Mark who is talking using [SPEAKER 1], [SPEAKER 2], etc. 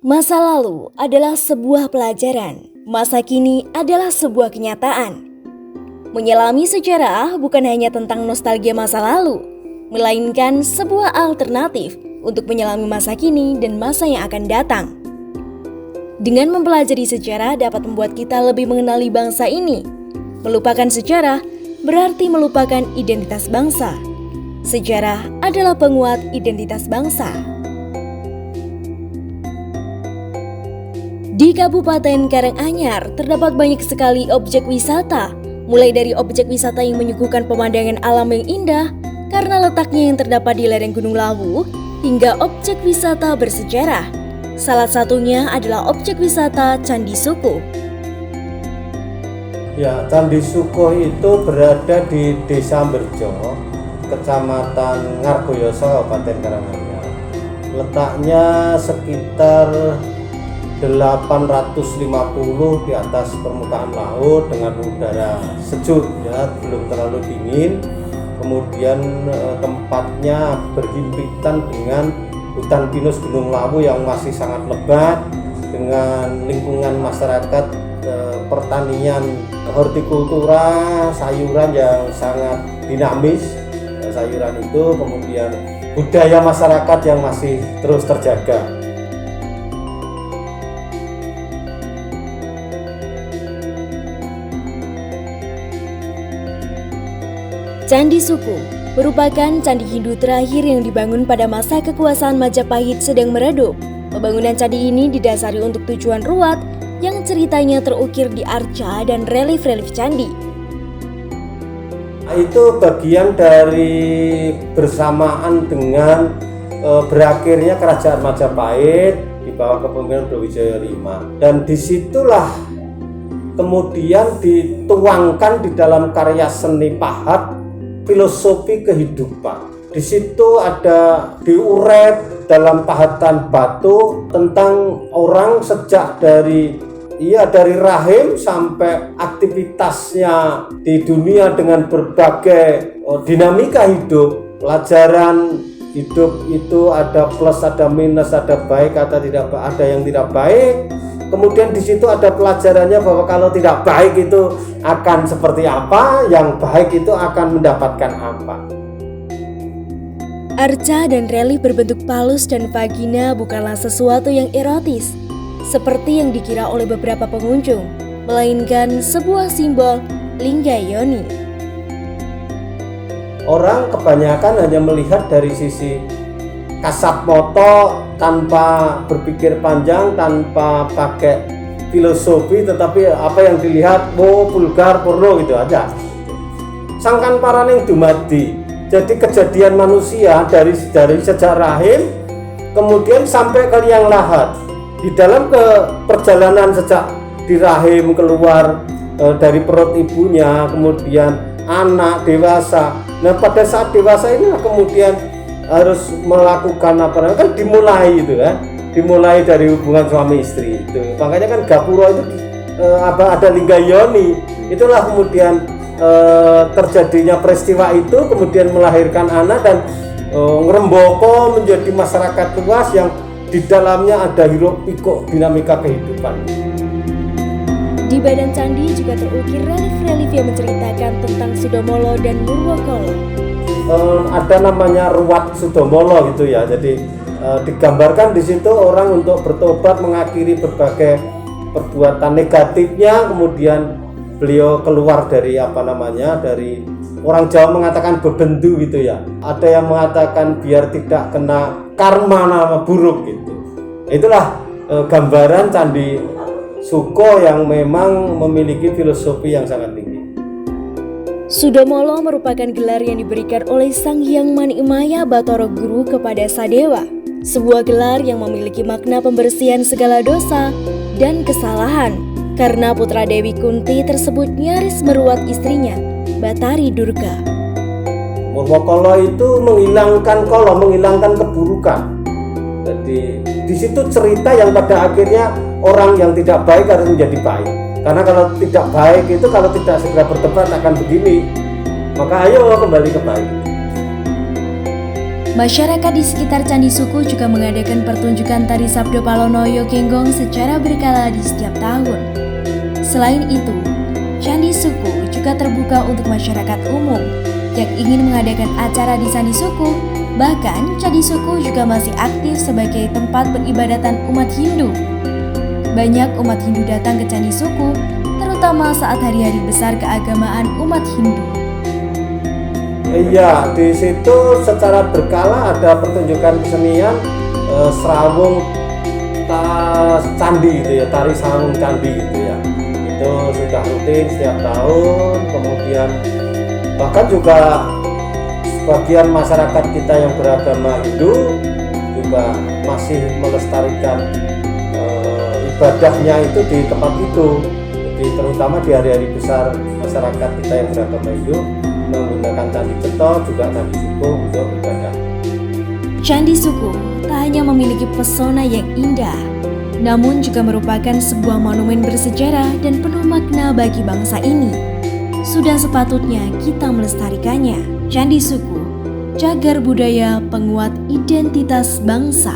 [SPEAKER 1] Masa lalu adalah sebuah pelajaran, masa kini adalah sebuah kenyataan. Menyelami sejarah bukan hanya tentang nostalgia masa lalu, melainkan sebuah alternatif untuk menyelami masa kini dan masa yang akan datang. Dengan mempelajari sejarah dapat membuat kita lebih mengenali bangsa ini. Melupakan sejarah berarti melupakan identitas bangsa. Sejarah adalah penguat identitas bangsa. Di Kabupaten Karanganyar terdapat banyak sekali objek wisata, mulai dari objek wisata yang menyuguhkan pemandangan alam yang indah karena letaknya yang terdapat di lereng Gunung Lawu, hingga objek wisata bersejarah. Salah satunya adalah objek wisata Candi Sukuh.
[SPEAKER 2] Ya, Candi Sukuh itu berada di Desa Merjo, Kecamatan Ngargoyoso, Kabupaten Karanganyar. Letaknya sekitar 850 di atas permukaan laut dengan udara sejuk, ya, belum terlalu dingin. Kemudian tempatnya berhimpitan dengan hutan pinus Gunung Lawu yang masih sangat lebat, dengan lingkungan masyarakat pertanian hortikultura, sayuran yang sangat dinamis. Sayuran itu, kemudian budaya masyarakat yang masih terus terjaga.
[SPEAKER 1] Candi Sukuh merupakan candi Hindu terakhir yang dibangun pada masa kekuasaan Majapahit sedang meredup. Pembangunan candi ini didasari untuk tujuan ruat yang ceritanya terukir di arca dan relief-relief candi.
[SPEAKER 2] Itu bagian dari bersamaan dengan berakhirnya kerajaan Majapahit di bawah kepemimpinan Brawijaya V. Dan disitulah kemudian dituangkan di dalam karya seni pahat filosofi kehidupan. Di situ ada diurai dalam pahatan batu tentang orang sejak dari rahim sampai aktivitasnya di dunia dengan berbagai dinamika hidup. Pelajaran hidup itu ada plus, ada minus, ada baik, ada tidak, ada yang tidak baik. Kemudian di situ ada pelajarannya bahwa kalau tidak baik itu akan seperti apa, yang baik itu akan mendapatkan apa.
[SPEAKER 1] Arca dan relief berbentuk palus dan vagina bukanlah sesuatu yang erotis, seperti yang dikira oleh beberapa pengunjung, melainkan sebuah simbol lingga yoni.
[SPEAKER 2] Orang kebanyakan hanya melihat dari sisi kasat mata, tanpa berpikir panjang, tanpa pakai filosofi, tetapi apa yang dilihat vulgar, porno gitu aja. Sangkan paraning dumadi. Jadi kejadian manusia dari sejak rahim kemudian sampai ke liang lahat. Di dalam perjalanan sejak di rahim keluar dari perut ibunya, kemudian anak dewasa. Nah, pada saat dewasa inilah kemudian harus melakukan kan dimulai itu kan, dimulai dari hubungan suami istri itu. Makanya kan gapura itu ada lingga yoni. Itulah kemudian terjadinya peristiwa itu, kemudian melahirkan anak dan ngeremboko menjadi masyarakat luas yang di dalamnya ada hiruk pikuk dinamika kehidupan.
[SPEAKER 1] Di badan candi juga terukir relief-relief yang menceritakan tentang Sudomolo dan Nurwokolo.
[SPEAKER 2] Ada namanya ruat Sudomolo gitu ya. Jadi digambarkan di situ orang untuk bertobat, mengakhiri berbagai perbuatan negatifnya, kemudian beliau keluar dari dari orang Jawa mengatakan bebendu gitu ya. Ada yang mengatakan biar tidak kena karma nama buruk gitu. Itulah gambaran Candi Sukuh yang memang memiliki filosofi yang sangat tinggi.
[SPEAKER 1] Sudomolo merupakan gelar yang diberikan oleh Sang Hyang Manikmaya Batara Guru kepada Sadewa, sebuah gelar yang memiliki makna pembersihan segala dosa dan kesalahan, karena putra Dewi Kunti tersebut nyaris meruat istrinya, Batari Durga.
[SPEAKER 2] Nurwokolo itu menghilangkan keburukan. Jadi di situ cerita yang pada akhirnya orang yang tidak baik harus menjadi baik. Karena kalau tidak baik itu, kalau tidak segera bertobat akan begini. Maka ayo kembali ke baik.
[SPEAKER 1] Masyarakat di sekitar Candi Suku juga mengadakan pertunjukan tari Sabdo Palono Genggong secara berkala di setiap tahun. Selain itu, Candi Suku juga terbuka untuk masyarakat umum yang ingin mengadakan acara di Candi Suku. Bahkan, Candi Suku juga masih aktif sebagai tempat peribadatan umat Hindu. Banyak umat Hindu datang ke Candi Suku, terutama saat hari-hari besar keagamaan umat Hindu.
[SPEAKER 2] Iya, di situ secara berkala ada pertunjukan kesenian serawung candi gitu ya, tari serawung candi gitu ya. Itu sudah rutin setiap tahun. Kemudian bahkan juga sebagian masyarakat kita yang beragama Hindu juga masih melestarikan ibadahnya itu di tempat itu. Jadi terutama di hari-hari besar masyarakat kita yang beragama Hindu menggunakan Candi Ceto juga Candi Suku untuk ibadah.
[SPEAKER 1] Candi Suku tak hanya memiliki pesona yang indah, namun juga merupakan sebuah monumen bersejarah dan penuh makna bagi bangsa ini. Sudah sepatutnya kita melestarikannya. Candi Suku, cagar budaya penguat identitas bangsa.